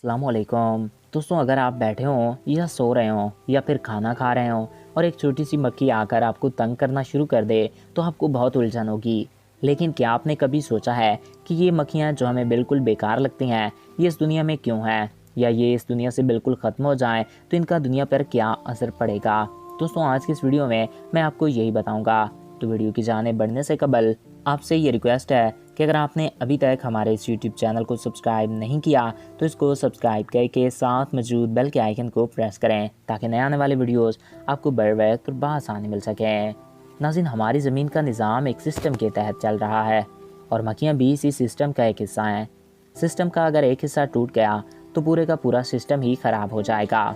अस्सलाम वालेकुम दोस्तों, अगर आप बैठे हों या सो रहे हों या फिर खाना खा रहे हों और एक छोटी सी मक्खी आकर आपको तंग करना शुरू कर दे तो आपको बहुत उलझन होगी। लेकिन क्या आपने कभी सोचा है कि ये मक्खियाँ जो हमें बिल्कुल बेकार लगती हैं, ये इस दुनिया में क्यों हैं, या ये इस दुनिया से बिल्कुल ख़त्म हो जाएं तो इनका दुनिया पर क्या असर पड़ेगा। दोस्तों, आज की इस वीडियो में मैं आपको यही बताऊँगा। तो वीडियो की जाने बढ़ने से कबल आपसे ये रिक्वेस्ट है कि अगर आपने अभी तक हमारे इस यूट्यूब चैनल को सब्सक्राइब नहीं किया तो इसको सब्सक्राइब करके साथ मौजूद बेल के आइकन को प्रेस करें ताकि नए आने वाले वीडियोस आपको बर वक्त और बआसानी मिल सकें। नाज़रीन, हमारी ज़मीन का निज़ाम एक सिस्टम के तहत चल रहा है और मक्खियाँ भी इसी सिस्टम का एक हिस्सा हैं। सिस्टम का अगर एक हिस्सा टूट गया तो पूरे का पूरा सिस्टम ही ख़राब हो जाएगा।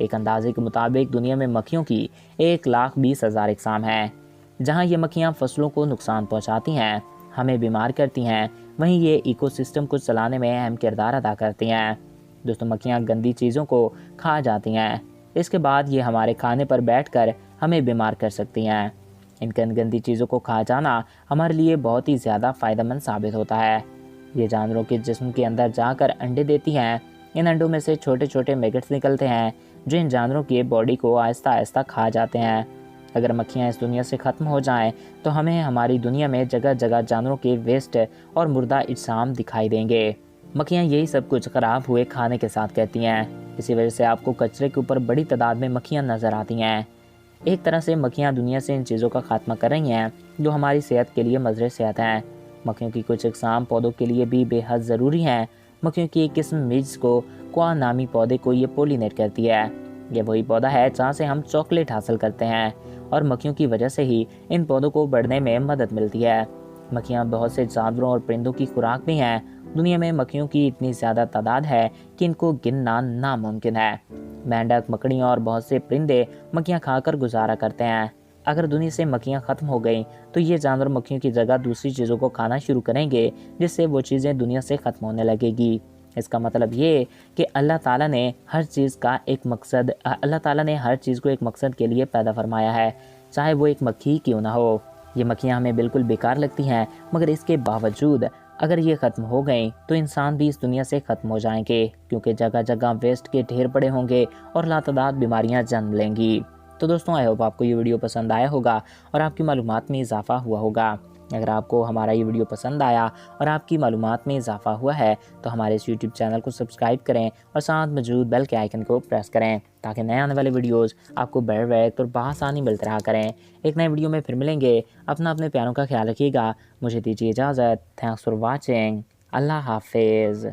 एक अंदाजे के मुताबिक दुनिया में मक्खियों की 1,20,000 इकसाम हैं। जहाँ ये मक्खियाँ फसलों को नुकसान पहुँचाती हैं, हमें बीमार करती हैं, वहीं ये इकोसिस्टम को चलाने में अहम किरदार अदा करती हैं। दोस्तों, मक्खियाँ गंदी चीज़ों को खा जाती हैं, इसके बाद ये हमारे खाने पर बैठकर हमें बीमार कर सकती हैं। इन गंदी चीज़ों को खा जाना हमारे लिए बहुत ही ज़्यादा फ़ायदेमंद साबित होता है। ये जानवरों के जिस्म के अंदर जाकर अंडे देती हैं। इन अंडों में से छोटे छोटे मैगेट्स निकलते हैं जो इन जानवरों की बॉडी को आहिस्ता आहिस्ता खा जाते हैं। अगर मक्खियाँ इस दुनिया से ख़त्म हो जाएं तो हमें हमारी दुनिया में जगह जगह जानवरों के वेस्ट और मुर्दा इज्साम दिखाई देंगे। मक्खियाँ यही सब कुछ ख़राब हुए खाने के साथ कहती हैं। इसी वजह से आपको कचरे के ऊपर बड़ी तादाद में मक्खियाँ नज़र आती हैं। एक तरह से मक्खियाँ दुनिया से इन चीज़ों का खात्मा कर रही हैं जो हमारी सेहत के लिए मज़र सेहत हैं। मक्खियों की कुछ इकसाम पौधों के लिए भी बेहद ज़रूरी हैं। मक्खियों की एक किस्म मिर्च को क्वा नामी पौधे को ये पोलिनेट करती है। यह वही पौधा है जहाँ से हम चॉकलेट हासिल करते हैं और मक्खियों की वजह से ही इन पौधों को बढ़ने में मदद मिलती है। मक्खियाँ बहुत से जानवरों और परिंदों की खुराक भी हैं। दुनिया में मक्खियों की इतनी ज़्यादा तादाद है कि इनको गिनना नामुमकिन है। मेंढक, मकड़ियाँ और बहुत से परिंदे मक्खियाँ खाकर गुजारा करते हैं। अगर दुनिया से मक्खियाँ ख़त्म हो गई तो ये जानवर मक्खियों की जगह दूसरी चीज़ों को खाना शुरू करेंगे, जिससे वो चीज़ें दुनिया से ख़त्म होने लगेगी। इसका मतलब ये कि अल्लाह ताला ने हर चीज़ को एक मकसद के लिए पैदा फरमाया है, चाहे वो एक मक्खी क्यों ना हो। ये मक्खियाँ हमें बिल्कुल बेकार लगती हैं, मगर इसके बावजूद अगर ये ख़त्म हो गई तो इंसान भी इस दुनिया से ख़त्म हो जाएंगे, क्योंकि जगह जगह वेस्ट के ढेर पड़े होंगे और लातादाद बीमारियाँ जन्म लेंगी। तो दोस्तों, आई होप आपको ये वीडियो पसंद आया होगा और आपकी मालूमात में इजाफ़ा हुआ होगा। अगर आपको हमारा ये वीडियो पसंद आया और आपकी मालूमात में इजाफ़ा हुआ है तो हमारे इस यूट्यूब चैनल को सब्सक्राइब करें और साथ मौजूद बेल के आइकन को प्रेस करें ताकि नए आने वाले वीडियोस आपको बर वक्त और बआसानी मिलते रहा करें। एक नए वीडियो में फिर मिलेंगे। अपने प्यारों का ख्याल रखिएगा। मुझे दीजिए इजाज़त। Thanks for watching. अल्लाह हाफिज़।